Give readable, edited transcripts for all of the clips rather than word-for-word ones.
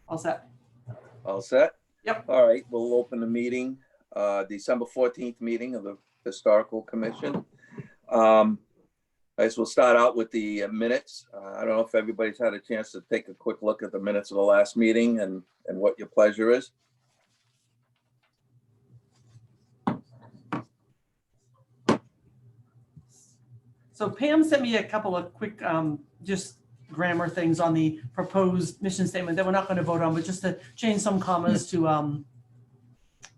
All set. All set? Yep. All right, we'll open the meeting, December 14th meeting of the Historical Commission. I guess we'll start out with the minutes. I don't know if everybody's had a chance to take a quick look at the minutes of the last meeting and what your pleasure is. So Pam sent me a couple of quick, just grammar things on the proposed mission statement that we're not going to vote on, but just to change some commas to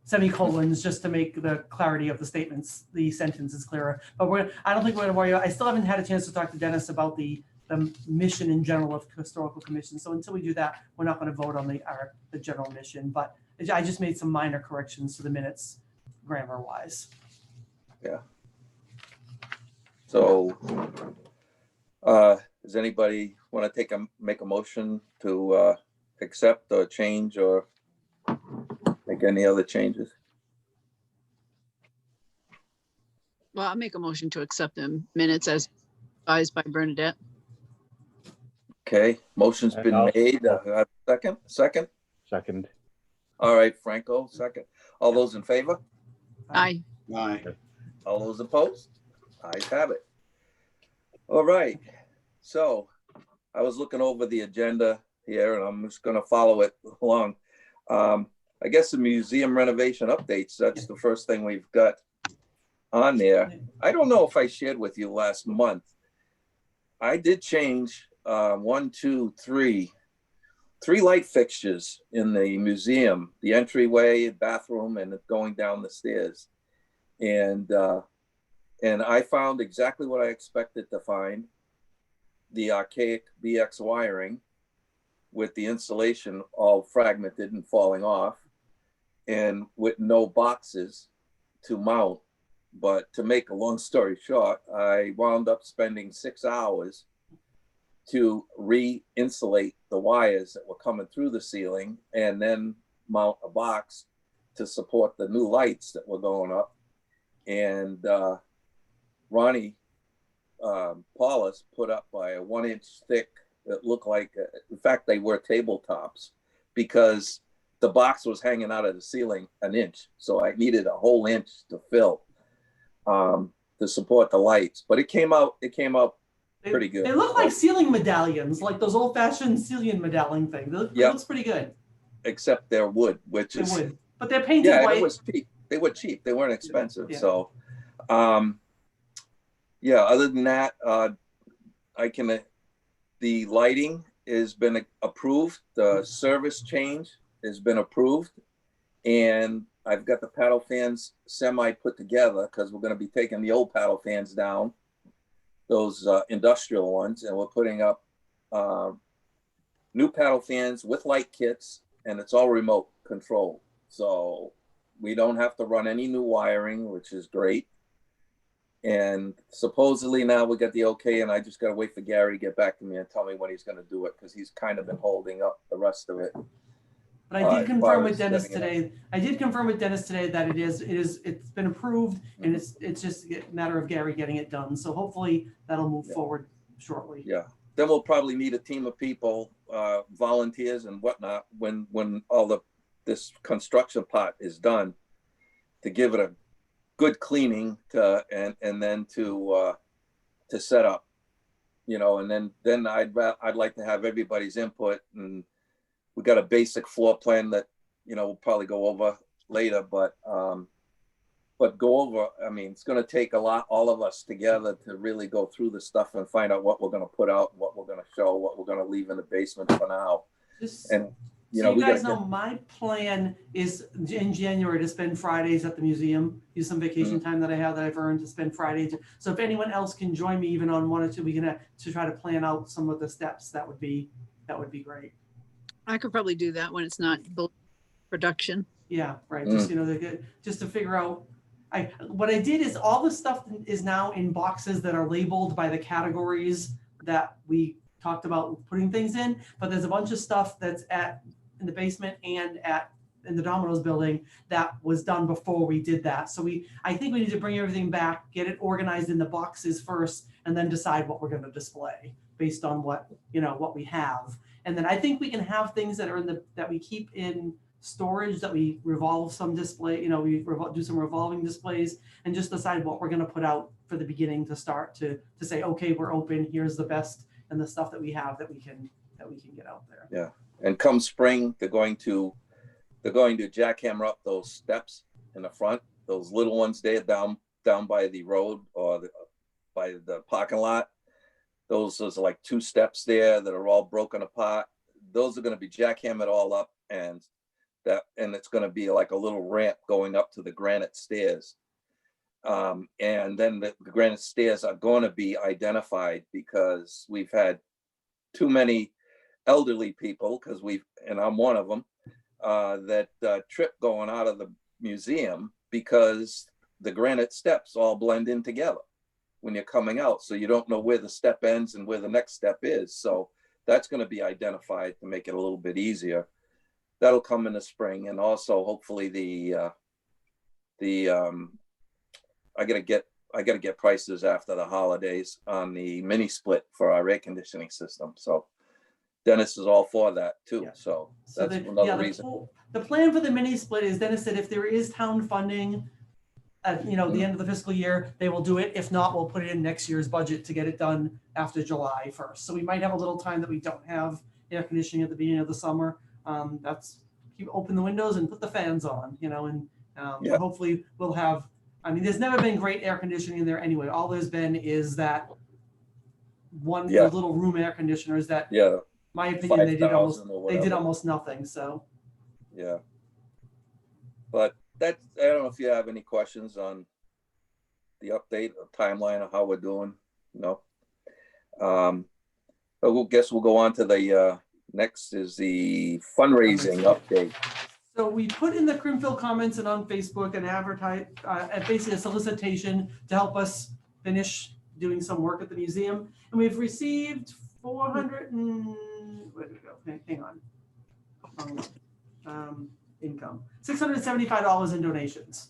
semicolons, just to make the clarity of the statements, the sentences clearer. But I don't think we're going to worry. I still haven't had a chance to talk to Dennis about the mission in general of Historical Commission. So until we do that, we're not going to vote on the general mission. But I just made some minor corrections to the minutes, grammar wise. Yeah. So, does anybody want to make a motion to accept or change or make any other changes? Well, I'll make a motion to accept the minutes as advised by Bernadette. Okay, motion's been made. Second. Second. All right, Franco, second. All those in favor? Aye. Aye. All those opposed? Ayes have it. All right. So I was looking over the agenda here and I'm just going to follow it along. I guess the museum renovation updates, that's the first thing we've got on there. I don't know if I shared with you last month. I did change three light fixtures in the museum, the entryway, bathroom, and going down the stairs. And I found exactly what I expected to find: the archaic BX wiring with the insulation all fragmented and falling off, and with no boxes to mount. But to make a long story short, I wound up spending 6 hours to re-insulate the wires that were coming through the ceiling and then mount a box to support the new lights that were going up. And Ronnie Paulus put up by a 1-inch thick, it looked like, in fact, they were tabletops because the box was hanging out of the ceiling an inch. So I needed a whole inch to fill to support the lights, but it came out pretty good. They look like ceiling medallions, like those old fashioned ceiling medallion things. It looks pretty good. Except they're wood, which is wood. But they're painted white. It was cheap. They were cheap. They weren't expensive. Yeah. So other than that, the lighting has been approved. The service change has been approved. And I've got the paddle fans semi put together because we're going to be taking the old paddle fans down, those industrial ones, and we're putting up new paddle fans with light kits, and it's all remote control. So we don't have to run any new wiring, which is great. And supposedly now we got the okay, and I just got to wait for Gary to get back to me and tell me when he's going to do it, because he's kind of been holding up the rest of it. But I did confirm with Dennis today. That it's been approved, and it's just a matter of Gary getting it done. So hopefully that'll move forward shortly. Yeah. Then we'll probably need a team of people, volunteers and whatnot, when all this construction part is done, to give it a good cleaning and then to set up, and then I'd like to have everybody's input. And we got a basic floor plan that we'll probably go over later, but go over. I mean, it's going to take all of us together to really go through the stuff and find out what we're going to put out, what we're going to show, what we're going to leave in the basement for now. You guys know, my plan is in January to spend Fridays at the museum, use some vacation time that I have that I've earned to spend Fridays. So if anyone else can join me even on 1 or 2, we're gonna to try to plan out some of the steps. That would be great. I could probably do that when it's not production. Yeah, right. Just just to figure out. What I did is all the stuff is now in boxes that are labeled by the categories that we talked about putting things in. But there's a bunch of stuff that's in the basement and in the Domino's building that was done before we did that. So I think we need to bring everything back, get it organized in the boxes first, and then decide what we're going to display based on what we have. And then I think we can have things that are that we keep in storage, that we revolve some display, do some revolving displays, and just decide what we're going to put out for the beginning to start to say, okay, we're open. Here's the best and the stuff that we have that we can get out there. Yeah. And come spring, they're going to jackhammer up those steps in the front, those little ones there down by the road or by the parking lot. Those are like 2 steps there that are all broken apart. Those are going to be jackhammered all up, and it's going to be like a little ramp going up to the granite stairs. And then the granite stairs are going to be identified because we've had too many elderly people, and I'm one of them, that trip going out of the museum because the granite steps all blend in together when you're coming out. So you don't know where the step ends and where the next step is. So that's going to be identified to make it a little bit easier. That'll come in the spring. And also hopefully I gotta get prices after the holidays on the mini split for our air conditioning system. So Dennis is all for that too. Yeah. So that's another reason. The plan for the mini split is, Dennis said, if there is town funding at the end of the fiscal year, they will do it. If not, we'll put it in next year's budget to get it done after July 1st. So we might have a little time that we don't have air conditioning at the beginning of the summer. That's keep open the windows and put the fans on, and hopefully we'll have. I mean, there's never been great air conditioning in there anyway. All there's been is that one little room air conditioners that, my opinion, they did almost nothing. So yeah, but I don't know if you have any questions on the update or timeline of how we're doing. No. But we'll go on to the next is the fundraising update. So we put in the Crimfield comments and on Facebook and advertise basically a solicitation to help us finish doing some work at the museum. And we've received 400 and where did it go? Hang on. Income $675 in donations.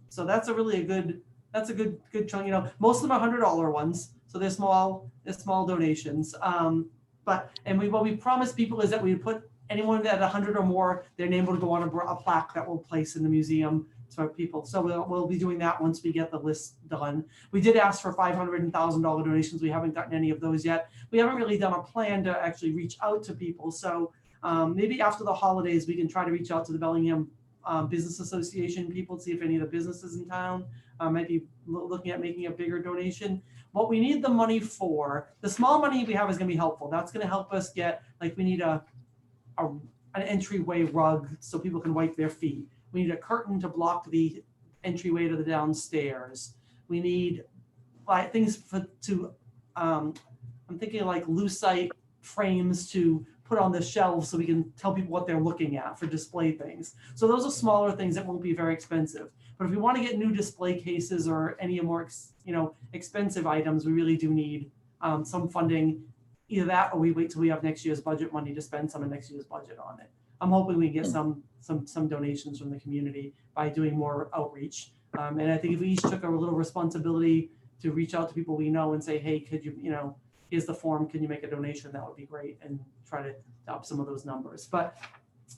So that's a good chunk. Most of them are $100 ones, so they're small donations. What we promised people is that we put anyone at 100 or more, their name will go on a plaque that we'll place in the museum for people. So we'll be doing that once we get the list done. We did ask for $500 and $1,000 donations. We haven't gotten any of those yet. We haven't really done a plan to actually reach out to people. So maybe after the holidays, we can try to reach out to the Bellingham Business Association people, see if any of the businesses in town might be looking at making a bigger donation. What we need the money for, the small money we have is going to be helpful. That's going to help us get, we need an entryway rug so people can wipe their feet. We need a curtain to block the entryway to the downstairs. We need things I'm thinking like lucite frames to put on the shelves so we can tell people what they're looking at for display things. So those are smaller things that won't be very expensive. But if we want to get new display cases or any more expensive items, we really do need some funding. Either that or we wait till we have next year's budget money to spend some of next year's budget on it. I'm hoping we get some donations from the community by doing more outreach. And I think if we each took a little responsibility to reach out to people we know and say, hey, could you, here's the form, can you make a donation? That would be great, and try to up some of those numbers. But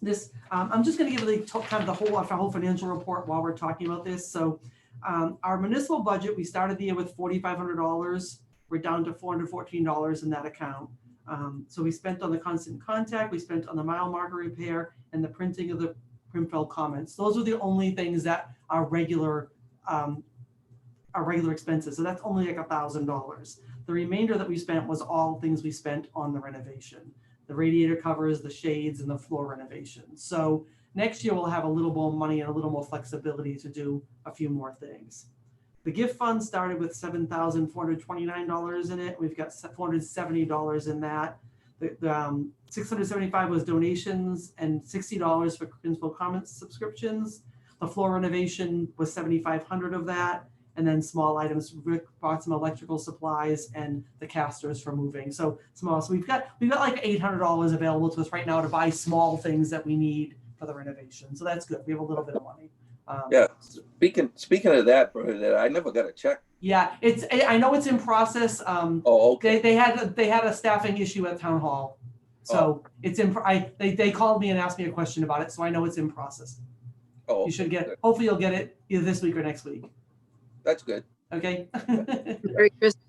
this, I'm just going to give the whole financial report while we're talking about this. So our municipal budget, we started the year with $4,500. We're down to $414 in that account. So we spent on the constant contact, we spent on the mile marker repair, and the printing of the Crimfield comments. Those are the only things that are regular expenses. So that's only like $1,000. The remainder that we spent was all things we spent on the renovation, the radiator covers, the shades, and the floor renovation. So next year we'll have a little more money and a little more flexibility to do a few more things. The gift fund started with $7,429 in it. We've got $470 in that. The $675 was donations and $60 for Crimfield Comments subscriptions. The floor renovation was $7,500 of that. And then small items, Rick bought some electrical supplies and the casters for moving. So small. So we've got like $800 available to us right now to buy small things that we need for the renovation. So that's good. We have a little bit of money. Yeah. Speaking of that, bro, I never got a check. Yeah, I know it's in process. Oh, okay. They had a staffing issue at town hall. So it's in, they called me and asked me a question about it, so I know it's in process. Oh, You should get, good. hopefully you'll get it either this week or next week, That's good. okay? Merry Christmas.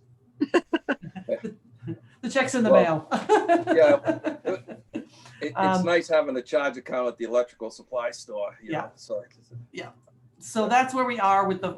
The check's in the Well, mail. yeah. It's Um, nice having a charge account at the electrical supply store, you Yeah. know, so. So that's where we are with the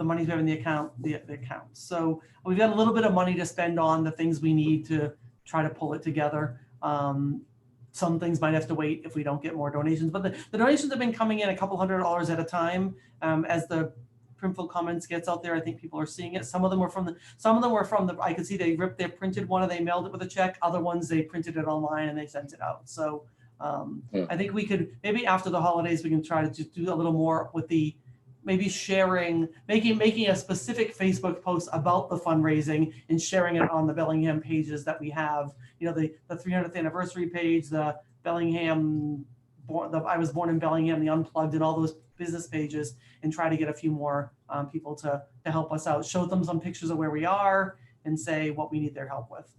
money we have in the account, the account. So we've got a little bit of money to spend on the things we need to try to pull it together. Some things might have to wait if we don't get more donations, but the donations have been coming in a couple $100 at a time. As the Primfield Commons gets out there, I think people are seeing it. Some of them were from the, I could see they printed one and they mailed it with a check. Other ones, they printed it online and they sent it out. So I think we could, maybe after the holidays, we can try to just do a little more with the, maybe sharing, making a specific Facebook post about the fundraising and sharing it on the Bellingham pages that we have. You know, the 300th anniversary page, the Bellingham, I was born in Bellingham, the Unplugged, and all those business pages, and try to get a few more people to help us out. Show them some pictures of where we are and say what we need their help with.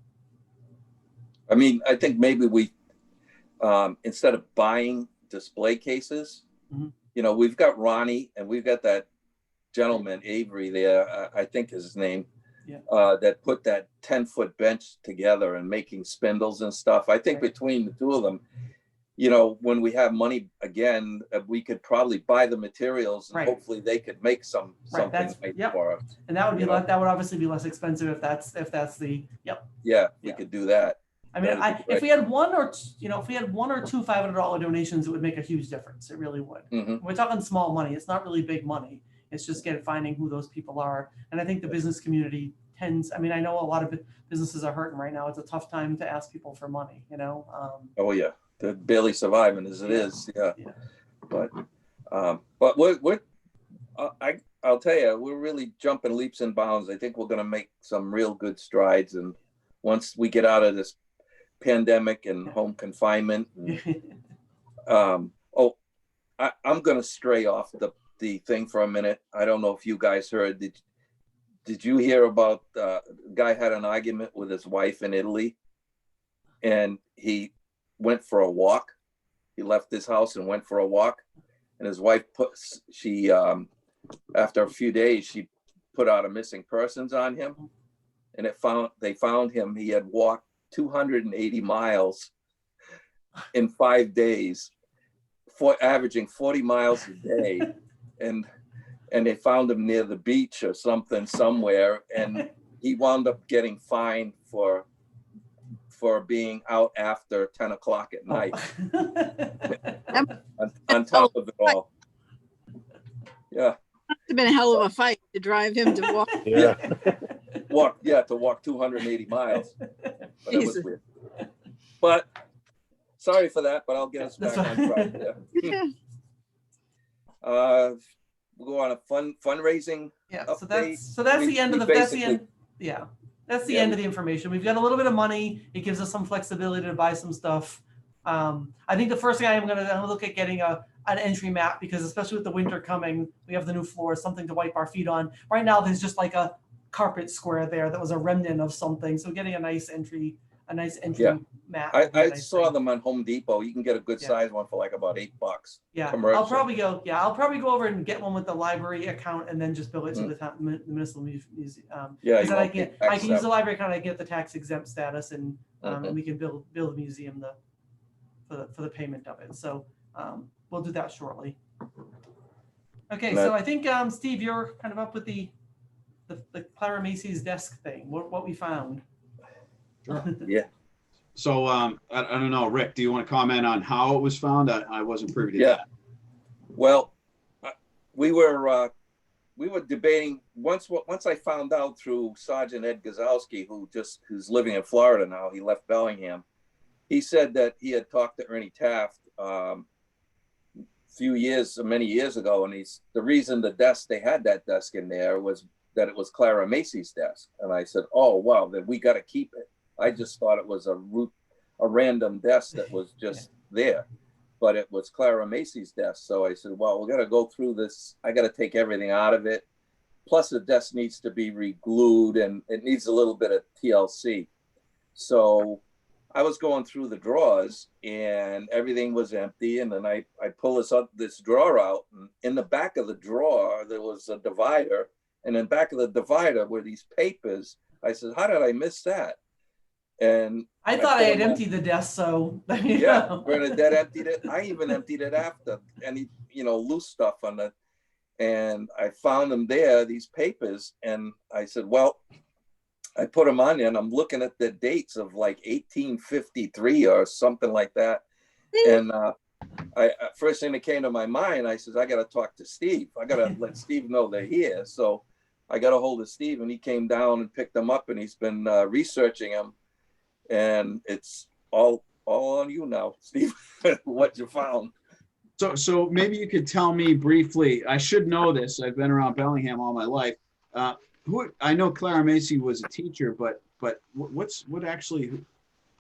I mean, I think maybe we, instead of buying display cases, Mhm. you know, we've got Ronnie and we've got that gentleman, Avery there, I think is his name, Yeah. that put that 10-foot bench together and making spindles and stuff. I think Right. between the two of them, you know, when we have money again, we could probably buy the materials and Right. hopefully they could make something that's- nice yep. for us. And that would be You know. that would obviously be less expensive if that's the, yep. Yeah, we Yeah. could do that. I mean, That'd be if great. we had one or two $500 donations, it would make a huge difference. It really would. Mhm. We're talking small money. It's not really big money. It's just finding who those people are. And I think the business community tends, I mean, I know a lot of businesses are hurting right now. It's a tough time to ask people for money, you know? Oh yeah, they're barely surviving as it Yeah. is. Yeah. Yeah. But we're I'll tell you, we're really jumping leaps and bounds. I think we're going to make some real good strides. And once we get out of this pandemic and home confinement, and, I'm going to stray off the thing for a minute. I don't know if you guys heard. Did you hear about a guy had an argument with his wife in Italy, and he went for a walk. He left his house and went for a walk, and his wife after a few days, she put out a missing persons on him, and they found him. He had walked 280 miles in 5 days, averaging 40 miles a day, and they found him near the beach or something somewhere, and he wound up getting fined for being out after 10 o'clock at night. on top of it all. Yeah. Must have been a hell of a fight to drive him to walk. Yeah. To walk 280 miles. But it was Jesus. weird. But sorry for that, but I'll get us That's back on fine. track. Yeah. We'll go on a fundraising. Yeah, so update. that's the end of that's the end. basically- Yeah, that's the Yeah, end of the information. We've got a little bit of money. It gives us some flexibility to buy some stuff. I think the first thing I'm gonna look at getting an entry map, because especially with the winter coming, we have the new floors, something to wipe our feet on. Right now, there's just like a carpet square there that was a remnant of something. So getting a nice entry Yeah. map. would be a I nice saw thing. them on Home Depot. You can get a good Yeah. size one for like about $8. Yeah, commercial. I'll probably go over and get one with the library account and then just bill it to the municipal museum. Yeah, Because you then won't pay I can use tax the library account, I get the tax exempt status, and Mhm. we can bill the museum for the payment of it. So we'll do that shortly. Okay, And so I think Steve, you're kind of up with the Clara Macy's desk thing. What we found. Yeah. So I don't know, Rick, do you want to comment on how it was found? I wasn't privy to Yeah. that. Well, we were debating once I found out through Sergeant Ed Gazowski, who's living in Florida now. He left Bellingham. He said that he had talked to Ernie Taft many years ago, and the reason they had that desk in there was that it was Clara Macy's desk. And I said, oh wow, then we got to keep it. I just thought it was a random desk that was just there, but it was Clara Macy's desk. So I said, well, we got to go through this. I got to take everything out of it. Plus the desk needs to be re-glued and it needs a little bit of TLC. So I was going through the drawers and everything was empty. And then I pull this drawer out, and in the back of the drawer, there was a divider. And in the back of the divider were these papers. I said, how did I miss that? And I thought I pulled had them out. emptied the desk, so. Yeah, Bernadette emptied it. I even emptied it after any, loose stuff on it. And I found them there, these papers. And I said, well, I put them on there, and I'm looking at the dates of like 1853 or something like that. And first thing that came to my mind, I said, I got to talk to Steve. I got to let Steve know they're here. So I got a hold of Steve, and he came down and picked them up, and he's been researching them. And it's all on you now, Steve, what you found. So maybe you could tell me briefly, I should know this, I've been around Bellingham all my life. I know Clara Macy was a teacher, but what actually,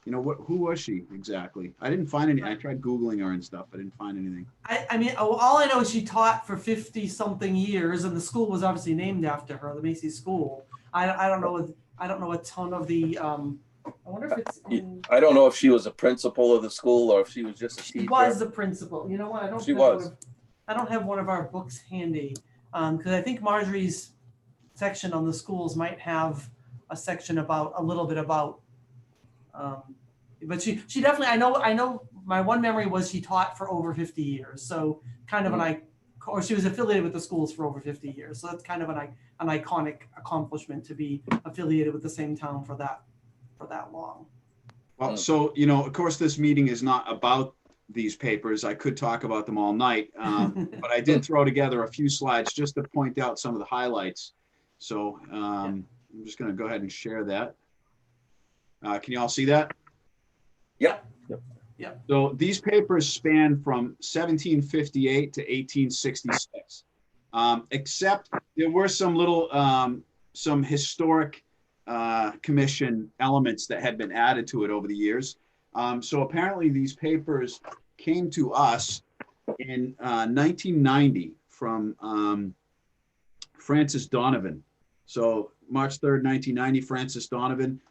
who was she exactly? I didn't find any. I tried Googling her and stuff. I didn't find anything. I mean, all I know is she taught for 50 something years, and the school was obviously named after her, the Macy School. I don't know a ton of the, I wonder if it's in. I don't know if she was a principal of the school or if she was just a teacher. She was the principal. You know what? I don't have one of our books handy, because I think Marjorie's section on the schools might have a section about a little bit about. But she definitely, I know my one memory was she taught for over 50 years. So kind of or she was affiliated with the schools for over 50 years. So that's kind of an iconic accomplishment to be affiliated with the same town for that long. Well, so, of course, this meeting is not about these papers. I could talk about them all night, but I did throw together a few slides just to point out some of the highlights. So I'm just going to go ahead and share that. Can you all see that? Yep. So these papers span from 1758 to 1866, except there were some little, some historic commission elements that had been added to it over the years. So apparently these papers came to us in 1990 from Francis Donovan. So March 3rd, 1990, Francis Donovan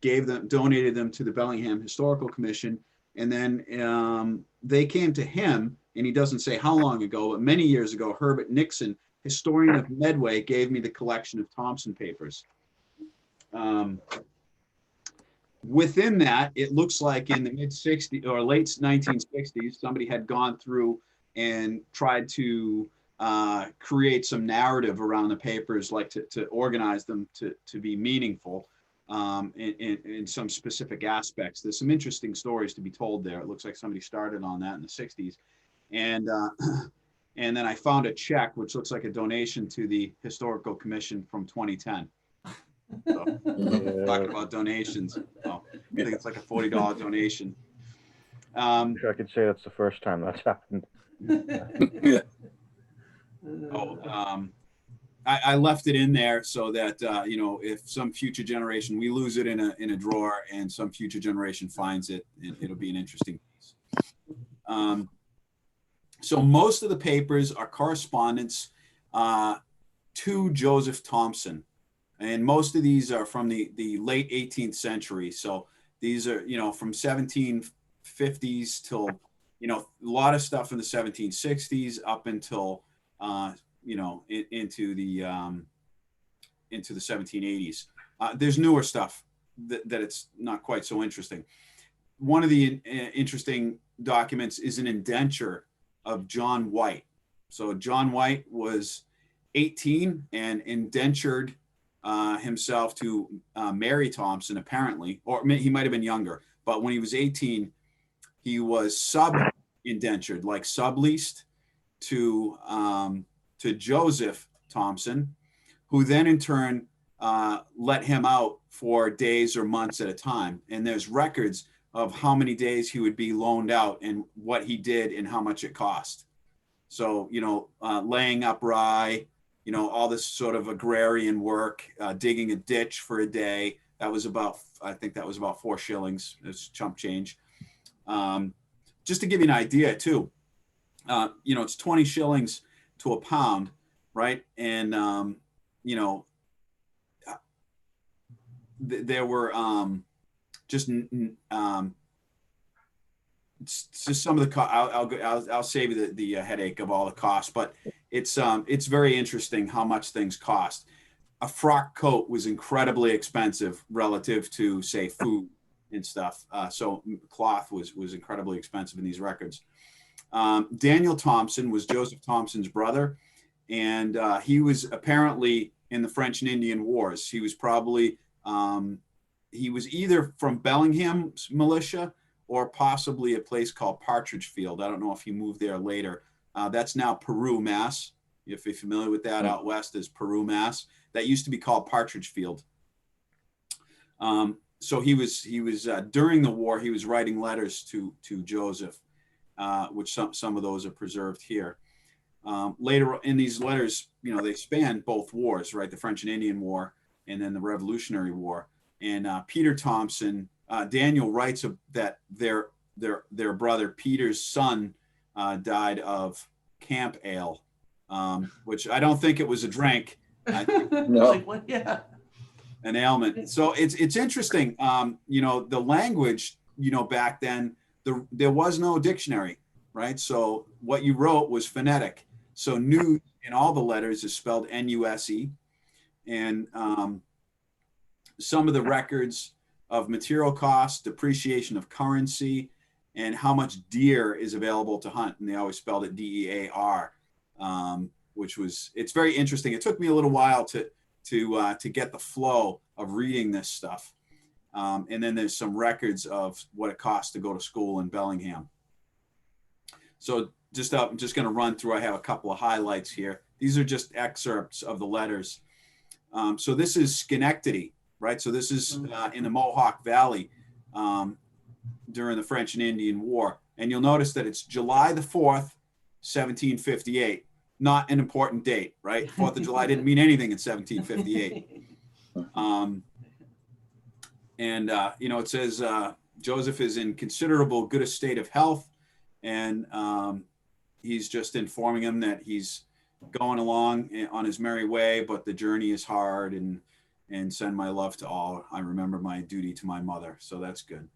donated them to the Bellingham Historical Commission. And then they came to him, and he doesn't say how long ago, but many years ago, Herbert Nixon, historian of Medway, gave me the collection of Thompson papers. Within that, it looks like in the mid 60s or late 1960s, somebody had gone through and tried to create some narrative around the papers, like to organize them to be meaningful in some specific aspects. There's some interesting stories to be told there. It looks like somebody started on that in the 60s. And then I found a check, which looks like a donation to the Historical Commission from 2010. So, talking about donations. So, I think it's like a $40 donation. I'm sure I could say that's the first time that's happened. Yeah. I left it in there so that if some future generation, we lose it in a drawer and some future generation finds it, it'll be an interesting piece. So most of the papers are correspondence to Joseph Thompson. And most of these are from the late 18th century. So these are, from 1750s till, a lot of stuff in the 1760s up until, into the 1780s. There's newer stuff that it's not quite so interesting. One of the interesting documents is an indenture of John White. So John White was 18 and indentured himself to Mary Thompson, apparently, or he might have been younger, but when he was 18, he was sub-indentured, like subleased to Joseph Thompson, who then in turn let him out for days or months at a time. And there's records of how many days he would be loaned out and what he did and how much it cost. So, laying up rye, all this sort of agrarian work, digging a ditch for a day. That was about 4 shillings. It's chump change. Just to give you an idea too, it's 20 shillings to a pound, right? And, there were just it's just some of the I'll save you the headache of all the costs, but it's very interesting how much things cost. A frock coat was incredibly expensive relative to, say, food and stuff. So cloth was incredibly expensive in these records. Daniel Thompson was Joseph Thompson's brother, and he was apparently in the French and Indian Wars. He was probably he was either from Bellingham's militia or possibly a place called Partridge Field. I don't know if he moved there later. That's now Peru, Mass. If you're familiar with that, out west is Peru, Mass. That used to be called Partridge Field. So he was during the war, he was writing letters to Joseph, which some of those are preserved here. Later in these letters, they span both wars, right? The French and Indian War and then the Revolutionary War. And Peter Thompson, Daniel writes that their brother Peter's son died of camp ale, which I don't think it was a drink. I think No. Like, what? Yeah. an ailment. So it's interesting. The language, back then there was no dictionary, right? So what you wrote was phonetic. So new in all the letters is spelled N-U-S-E. And some of the records of material costs, depreciation of currency, and how much deer is available to hunt. And they always spelled it D-E-A-R, it's very interesting. It took me a little while to get the flow of reading this stuff. And then there's some records of what it costs to go to school in Bellingham. So I'm just going to run through. I have a couple of highlights here. These are just excerpts of the letters. So this is Schenectady, right? So this is in the Mohawk Valley during the French and Indian War. And you'll notice that it's July the 4th, 1758. Not an important date, right? 4th of July didn't mean anything in 1758. It says Joseph is in considerable good estate of health, and he's just informing him that he's going along on his merry way, but the journey is hard, and send my love to all. I remember my duty to my mother. So that's good.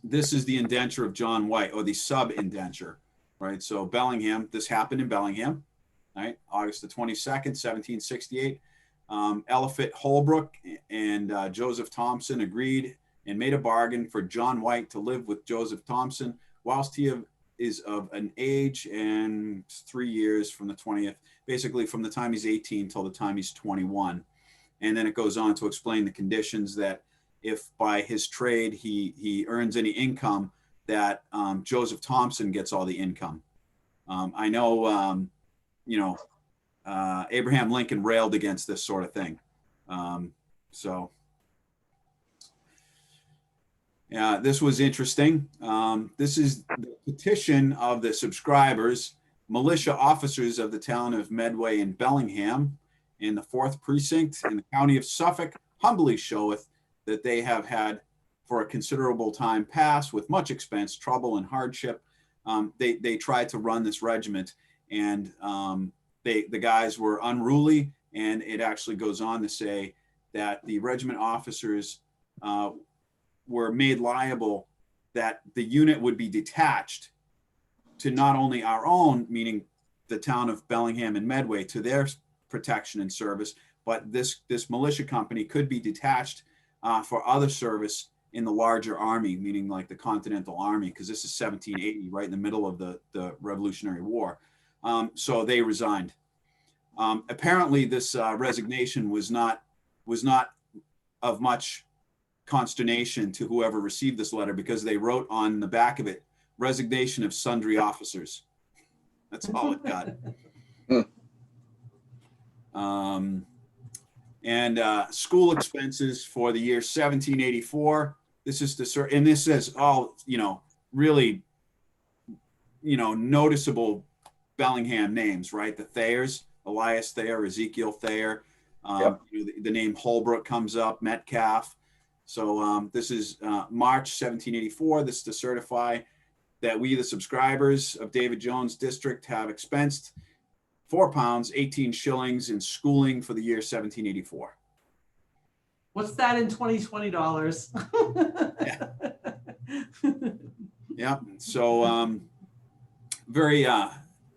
This is the indenture of John White, or the sub-indenture, right? So Bellingham, this happened in Bellingham, right? August the 22nd, 1768. Eliphas Holbrook and Joseph Thompson agreed and made a bargain for John White to live with Joseph Thompson whilst he is of an age and 3 years from the 20th, basically from the time he's 18 till the time he's 21. And then it goes on to explain the conditions that if by his trade he earns any income, that Joseph Thompson gets all the income. I know, Abraham Lincoln railed against this sort of thing. This was interesting. This is the petition of the subscribers, militia officers of the town of Medway and Bellingham in the 4th precinct in the county of Suffolk, humbly showeth that they have had for a considerable time past with much expense, trouble, and hardship. They tried to run this regiment, and the guys were unruly, and it actually goes on to say that the regiment officers were made liable, that the unit would be detached to not only our own, meaning the town of Bellingham and Medway, to their protection and service, but this militia company could be detached for other service in the larger army, meaning like the Continental Army, because this is 1780, right in the middle of the Revolutionary War. So they resigned. Apparently, this resignation was not of much consternation to whoever received this letter, because they wrote on the back of it, "Resignation of sundry officers." That's all it got. School expenses for the year 1784. This is and this says all, really, noticeable Bellingham names, right? The Thayers, Elias Thayer, Ezekiel Thayer. Yep. The name Holbrook comes up, Metcalf. So this is March 1784. This is to certify that we, the subscribers of David Jones District, have expensed £4, 18 shillings in schooling for the year 1784. What's that in 2020 dollars? Yeah. So very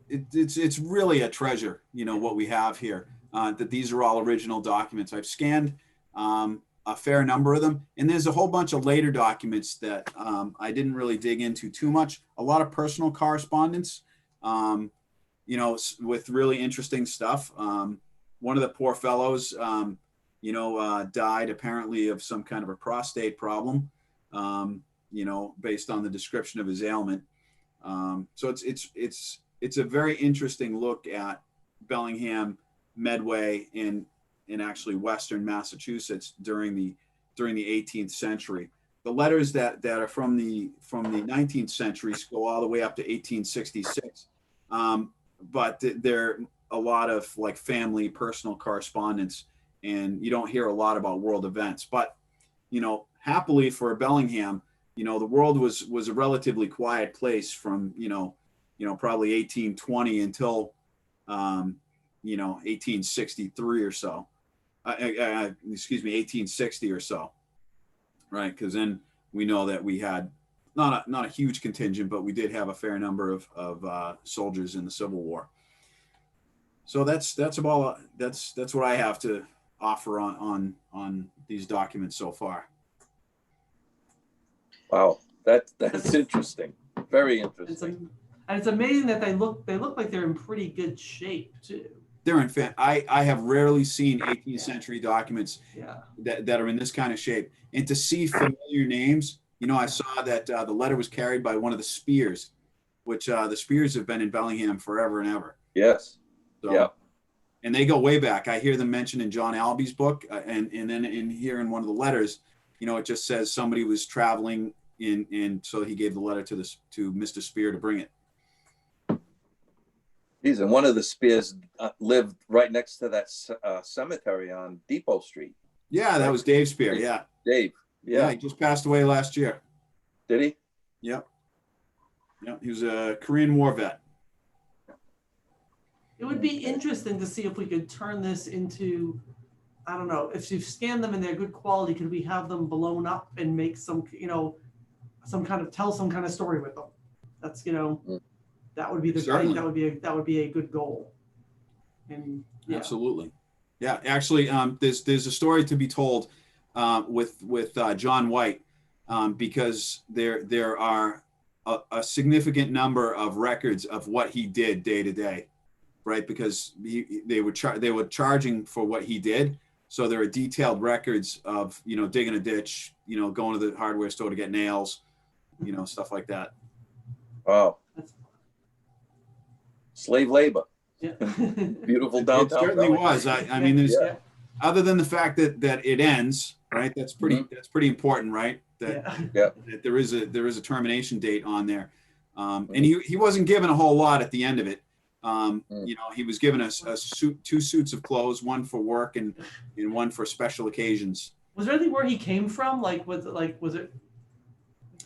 it's really a treasure, you know, what we have here. That these are all original documents. I've scanned a fair number of them, and there's a whole bunch of later documents that I didn't really dig into too much. A lot of personal correspondence, you know, with really interesting stuff. One of the poor fellows, you know, died apparently of some kind of a prostate problem, you know, based on the description of his ailment. So it's a very interesting look at Bellingham, Medway, and actually Western Massachusetts during the 18th century. The letters that are from the 19th century go all the way up to 1866, but they're a lot of like family, personal correspondence, and you don't hear a lot about world events. But you know, happily for Bellingham, you know, the world was a relatively quiet place from you know probably 1820 until you know 1863 or so. Excuse me, 1860 or so, right? Because then we know that we had not a huge contingent, but we did have a fair number of soldiers in the Civil War. So that's about that's what I have to offer on these documents so far. Wow, that's interesting. Very interesting. And it's amazing that they look like they're in pretty good shape too. They're in I have rarely seen 18th century documents Yeah. that are in this kind of shape. And to see familiar names, you know, I saw that the letter was carried by one of the Spears, which the Spears have been in Bellingham forever and ever. Yes. So, yeah. And they go way back. I hear them mentioned in John Alby's book, and then in one of the letters, you know, it just says somebody was traveling and so he gave the letter to Mr. Spear to bring it. Geez, and one of the Spears lived right next to that cemetery on Depot Street. Yeah, that was Dave Spear. Yeah. Dave. Yeah. He just passed away last year. Did he? Yep. Yeah, he was a Korean War vet. It would be interesting to see if we could turn this into, I don't know, if you've scanned them and they're good quality, could we have them blown up and make some, you know, tell some kind of story with them? That's, you know, that would be I think that would be a good goal. And yeah. Absolutely. Yeah, actually, there's a story to be told with John White, because there are a significant number of records of what he did day to day, right? Because they were charging for what he did, so there are detailed records of, you know, digging a ditch, you know, going to the hardware store to get nails, you know, stuff like that. Wow. Slave labor. Yeah. Beautiful downtown. It certainly was. I mean, there's other than the fact that it ends, right? That's pretty important, right? That there is a termination date on there, and he wasn't given a whole lot at the end of it. You know, he was given a suit, 2 suits of clothes, one for work and one for special occasions. Was there anything where he came from? Was it?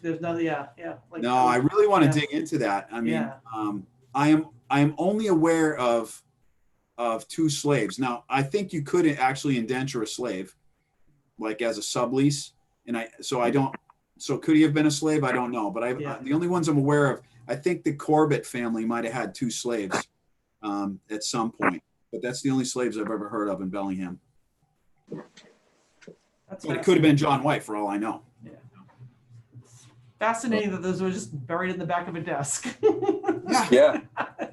There's no, Like, no, I really want to dig into that. I mean, I am only aware of 2 slaves. Now, I think you could actually indenture a slave, like as a sublease, so could he have been a slave? I don't know, but the only ones I'm aware of, I think the Corbett family might have had 2 slaves at some point, but that's the only slaves I've ever heard of in Bellingham. But it could have been John White for all I know. Yeah. Fascinating that those were just buried in the back of a desk. Yeah.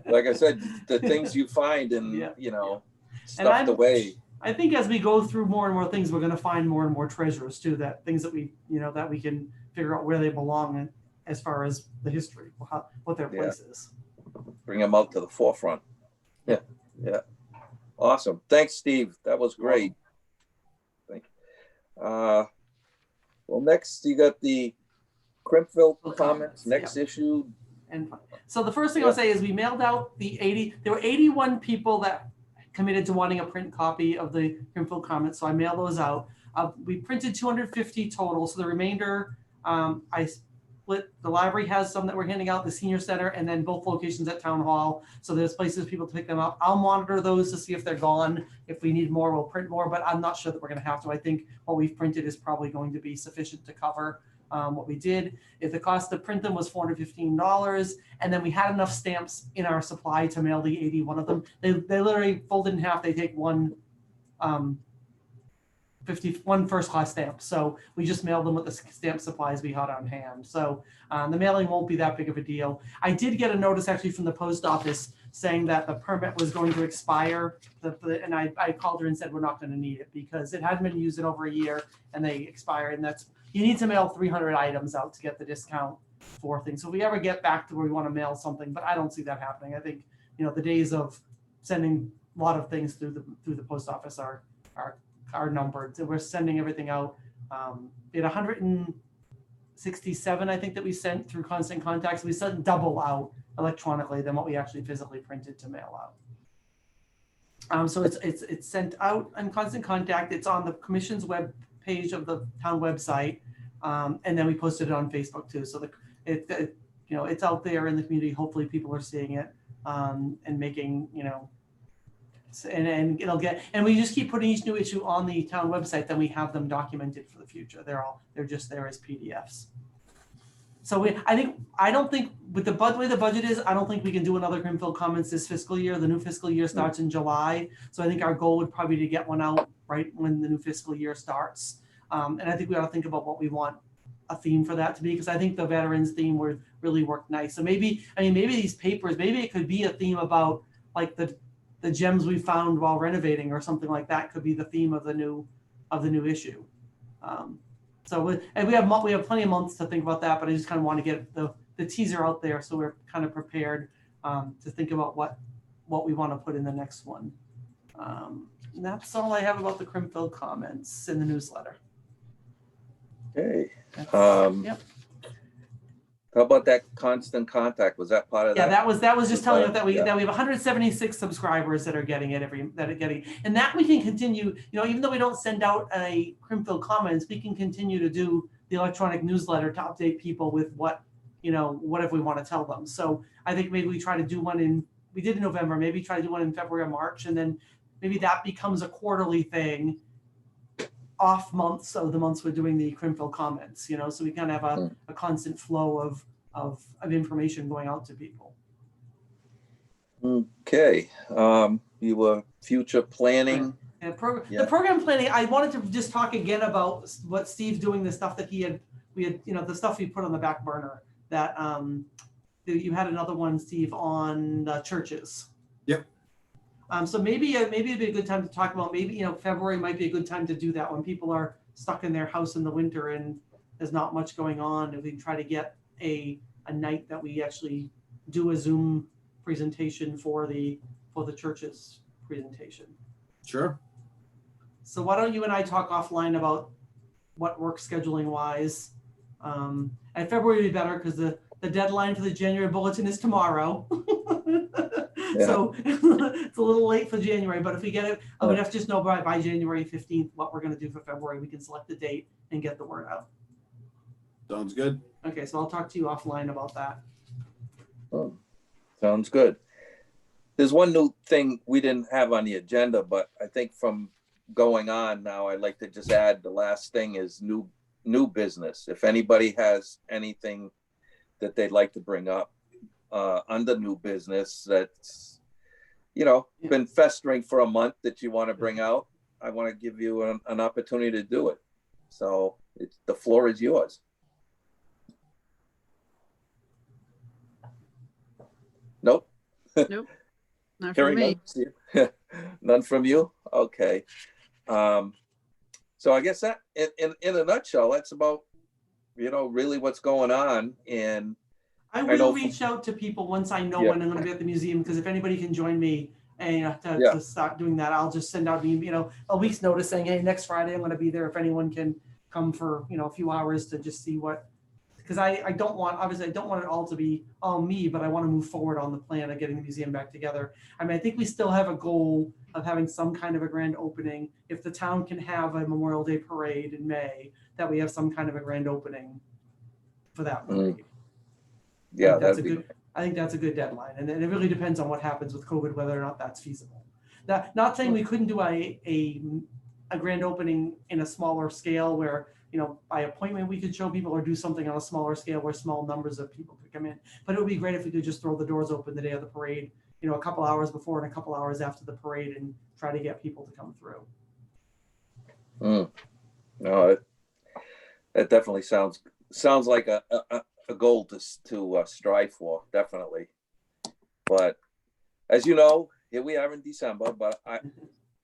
Like I said, the things you find and, you know, stuffed away. I think as we go through more and more things, we're going to find more and more treasures too, things that we can figure out where they belong in, as far as the history, what their place is. Bring them out to the forefront. Yeah. Yeah. Awesome. Thanks, Steve. That was great. Thank you. Well, next you got the Crimpville comments, next issue. And so the first thing I'll say is we mailed out there were 81 people that committed to wanting a print copy of the Crimpville comments. So I mailed those out. We printed 250 total. So the remainder, I split. The library has some that we're handing out, the senior center, and then both locations at town hall. So there's places people to pick them up. I'll monitor those to see if they're gone. If we need more, we'll print more, but I'm not sure that we're going to have to. I think what we've printed is probably going to be sufficient to cover what we did. If the cost to print them was $415, and then we had enough stamps in our supply to mail the 81 of them, they literally fold it in half. They take one 51 first class stamp. So we just mailed them with the stamp supplies we had on hand. So the mailing won't be that big of a deal. I did get a notice actually from the post office saying that the permit was going to expire. And I called her and said, we're not going to need it because it hadn't been used in over a year and they expired. And that's, you need to mail 300 items out to get the discount for things. So if we ever get back to where we want to mail something, but I don't see that happening. I think, the days of sending a lot of things through the post office are numbered. So we're sending everything out. We had 167, I think, that we sent through Constant Contacts. We sent double out electronically than what we actually physically printed to mail out. So it's sent out on Constant Contact. It's on the commission's web page of the town website, and then we posted it on Facebook too. So it's out there in the community. Hopefully, people are seeing it and making and it'll get, and we just keep putting each new issue on the town website, then we have them documented for the future. They're just there as PDFs. So I don't think with the way the budget is, I don't think we can do another Grimfield Commons this fiscal year. The new fiscal year starts in July. So I think our goal would probably be to get one out right when the new fiscal year starts. And I think we ought to think about what we want a theme for that to be, because I think the veterans theme would really work nice. So maybe these papers, maybe it could be a theme about like the gems we found while renovating or something like that could be the theme of the new issue. And we have plenty of months to think about that, but I just kind of want to get the teaser out there so we're kind of prepared to think about what we want to put in the next one. And that's all I have about the Crimfield comments in the newsletter. Okay. Yep. How about that Constant Contact? Was that part of that? Yeah, that was just telling us that we Yeah. have 176 subscribers that are getting it and that we can continue, even though we don't send out a Crimfield Comments, we can continue to do the electronic newsletter to update people with whatever we want to tell them. So I think maybe we try to do one we did in November, maybe try to do one in February or March, and then maybe that becomes a quarterly thing off months of the months we're doing the Crimfield Comments, so we kind of have a constant flow of information going out to people. Okay. You were future planning. And the program planning, I wanted to just talk again about what Steve's doing, the stuff that we had, the stuff we put on the back burner that you had another one, Steve, on churches. Yep. So maybe it'd be a good time to talk about, February might be a good time to do that when people are stuck in their house in the winter and there's not much going on. If we try to get a night that we actually do a Zoom presentation for the church's presentation. Sure. So why don't you and I talk offline about what works scheduling wise? And February would be better because the deadline for the January bulletin is tomorrow. Yeah. So it's a little late for January, but if we get it, I would have to just know by January 15th what we're going to do for February. We can select the date and get the word out. Sounds good. Okay, so I'll talk to you offline about that. Oh, sounds good. There's one new thing we didn't have on the agenda, but I think from going on now, I'd like to just add the last thing is new business. If anybody has anything that they'd like to bring up under new business that's, been festering for a month that you want to bring out, I want to give you an opportunity to do it. So the floor is yours. Nope. Nope. Not for Hearing me. none. None from you? Okay. So I guess that in a nutshell, that's about, really what's going on. And I will reach out to people once I know when I'm going to be at the museum, because if anybody can join me and to start doing that, I'll just send out a week's notice saying, hey, next Friday I'm going to be there. If anyone can come for a few hours to just see what, because I don't want it all to be all me, but I want to move forward on the plan of getting the museum back together. I think we still have a goal of having some kind of a grand opening. If the town can have a Memorial Day parade in May, that we have some kind of a grand opening for that Mm. parade. Yeah, That's that'd a be, good, I think that's a good deadline, and then it really depends on what happens with COVID, whether or not that's feasible. Not saying we couldn't do a grand opening in a smaller scale where, by appointment, we could show people or do something on a smaller scale where small numbers of people could come in. But it would be great if we could just throw the doors open the day of the parade, a couple hours before and a couple hours after the parade and try to get people to come through. no, that definitely sounds like a goal to strive for, definitely. But as you know, here we are in December, but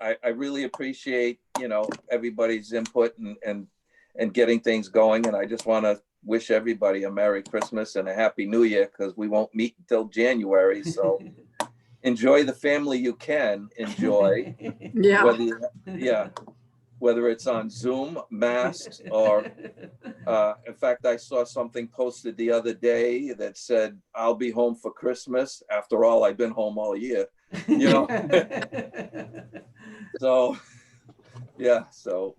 I really appreciate, everybody's input and getting things going. And I just want to wish everybody a Merry Christmas and a Happy New Year, because we won't meet until January. So enjoy the family you can enjoy, Yeah. whether it's on Zoom, masks, or in fact, I saw something posted the other day that said, "I'll be home for Christmas." After all, I've been home all year, So, yeah, so,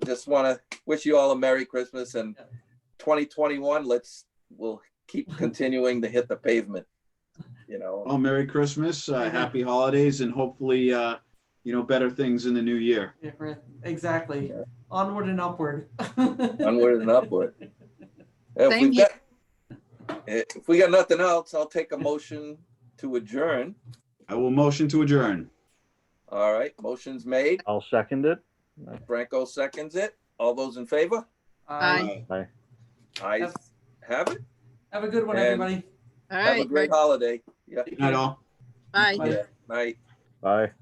just want to wish you all a Merry Christmas, and 2021, we'll keep continuing to hit the pavement, Well, Merry Christmas, Happy Holidays, and hopefully, better things in the new year. Yeah, right. Exactly. Onward and upward. Onward and upward. Same here. If we got nothing else, I'll take a motion to adjourn. I will motion to adjourn. All right, motion's made. I'll second it. Franco seconds it. All those in favor? Aye. Bye. Ayes have it. Have a good one, And- everybody. All Have a right. great holiday. Yeah. Good night, all. Bye. Bye. Yeah. Night. Bye.